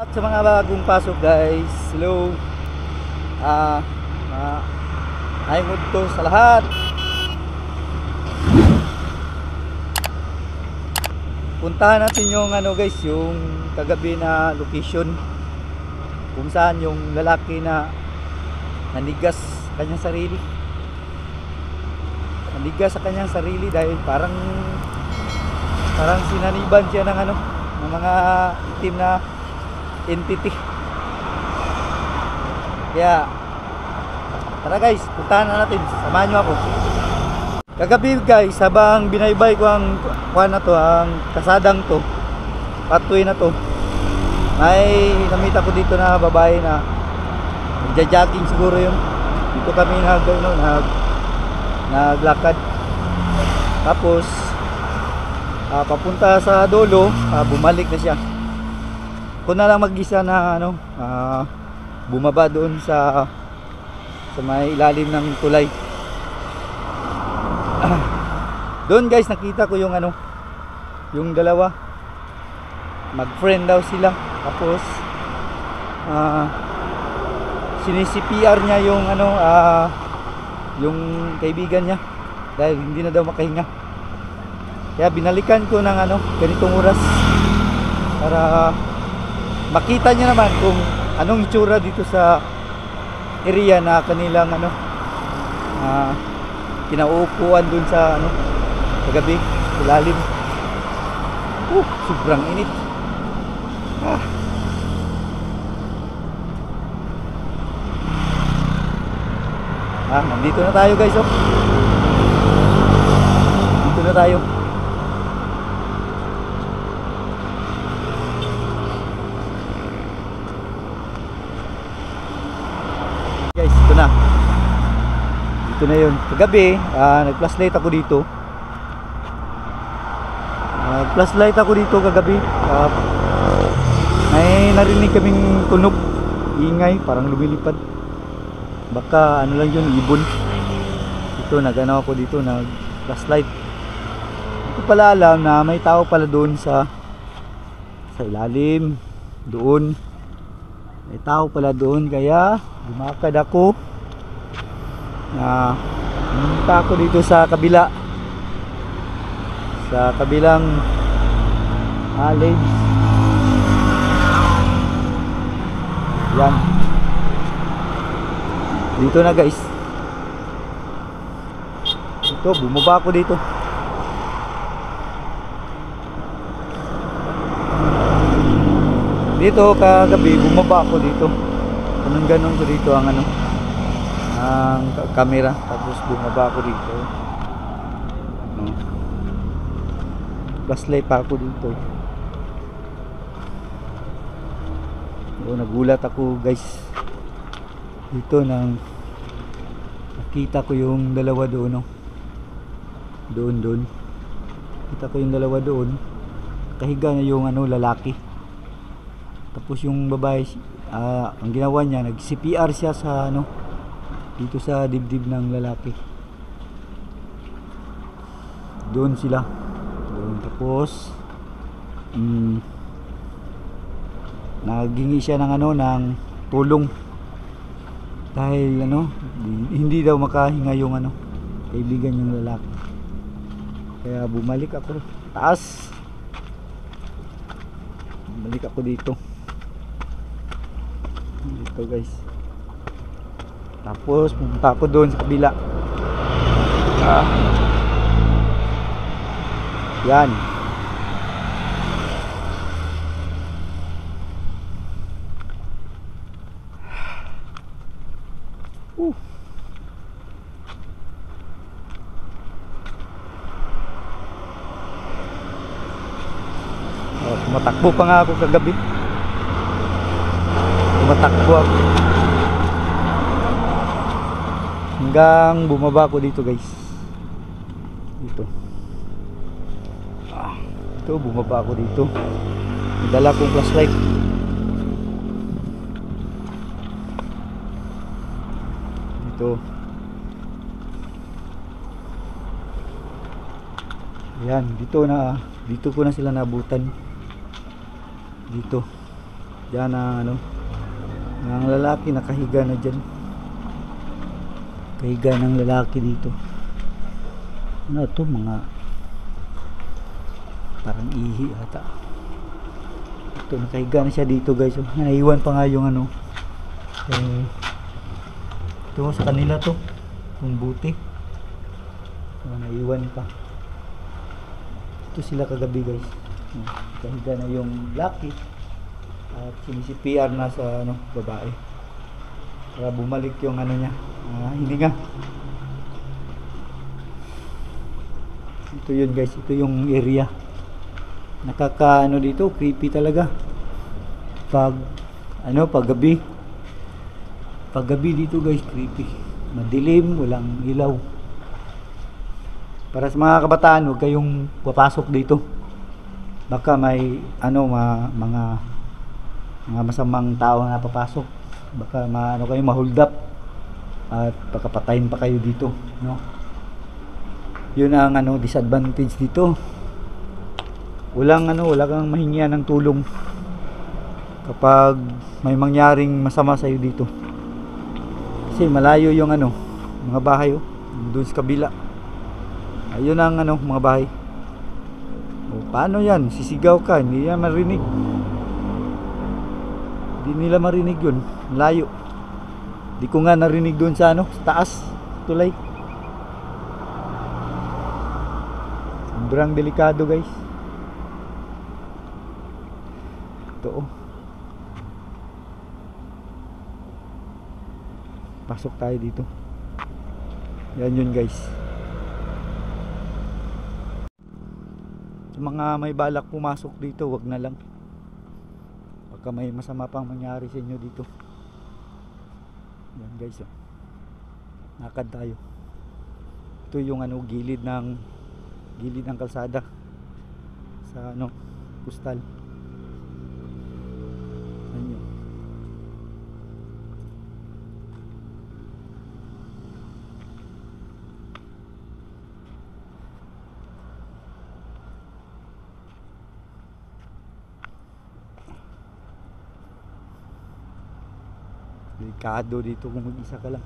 At sa mga bagong pasok guys, hello. Ah, ay to sa lahat. Puntahan natin yung guys, yung kagabi na location kung saan yung lalaki na nanigas kanyang sarili. Nanigas sa kanyang sarili dahil parang sinaniban siya ng ng mga itim na entity. Kaya tara guys, puntahan na natin, samahan nyo ako. Kagabi guys, habang binaybay ko ang ang kasadang to, pathway na to, may namita ko dito na babae na nagja-jogging siguro yun. Dito kami naglakad, tapos papunta sa dulo, bumalik na siya. Ako na lang mag-isa na bumaba doon sa may ilalim ng tulay. Doon guys, nakita ko yung yung dalawa, mag-friend daw sila. Tapos sinisi-PR niya yung yung kaibigan niya dahil hindi na daw makahinga. Kaya binalikan ko ng ganitong oras para makita niya naman kung anong itsura dito sa area na kanilang kinauupuan dun sa kagabi, ilalim. Sobrang init. Nandito na tayo guys, oh. Dito na tayo. Guys, ito na. Dito na yun. Kagabi, nag-flashlight ako dito. Flashlight ako dito kagabi. May narinig kaming tunog, ingay, parang lumilipad. Baka lang yun, ibon. Ito, nag-ano ako dito, nag-flashlight. Hindi ko pala alam na may tao pala doon sa ilalim. Doon. May tao pala doon, kaya lumakad ako. Pumunta ako dito sa kabila, sa kabilang alley. Yan, dito na guys. Ito, bumaba ako dito. Dito kagabi, bumaba ako dito. Ganun ko dito ang ang camera, tapos bumaba ako dito. Flashlight pa ako dito. Nagulat ako guys dito nang nakita ko yung dalawa doon, doon kita ko yung dalawa doon, kahiga na yung lalaki. Tapos yung babae, ang ginawa niya, nag-CPR siya sa dito sa dibdib ng lalaki. Doon sila. Doon. Tapos naghingi siya ng ng tulong dahil hindi daw makahinga yung kaibigan yung lalaki. Kaya bumalik ako taas. Bumalik ako dito guys. Tapos pumunta ako doon sa kabila. Yan. Tumatakbo pa nga ako kagabi. Tumatakbo ako hanggang bumaba ako dito guys. Ito, bumaba ako dito. Dala kong flashlight. Ito. Ayan, dito ko na sila nabutan. Dito. Diyan ang ano, ang lalaki nakahiga na dyan. Kahiga ng lalaki dito. Ano to, mga parang ihi ata. Ito, nakahiga na siya dito guys. Oh, naiwan pa nga yung ano, ito sa kanila to, yung buti. Oh, naiwan pa. Ito sila kagabi guys. Oh, nakahiga na yung lalaki at sinisi-PR na sa ano, babae para bumalik yung ano niya, hininga. Ito yun guys, ito yung area. Nakaka ano dito, creepy talaga pag ano, pag gabi dito guys, creepy, madilim, walang ilaw. Para sa mga kabataan, huwag kayong papasok dito, baka may ano, mga masamang tao na papasok, baka ano kayo, ma-hold up at pakapatayin pa kayo dito, no? Yun ang ano, disadvantage dito. Walang ano, wala kang mahingian ng tulong kapag may mangyaring masama sa iyo dito. Kasi malayo yung ano, mga bahay, oh, doon sa kabila. Ayun ang ano, mga bahay. O, paano yan? Sisigaw ka, hindi yan marinig. Hindi nila marinig yun, layo. Di ko nga narinig doon sa ano, sa taas, tulay. Sobrang delikado guys. Ito, oh. Pasok tayo dito. Yan yun guys. Sa mga may balak pumasok dito, wag na lang. Baka may masama pang mangyari sa inyo dito. Yan guys, oh. Nakad tayo. Ito yung ano, gilid ng kalsada sa ano, Postal. Yan yun. Delikado dito kung mag-isa ka lang.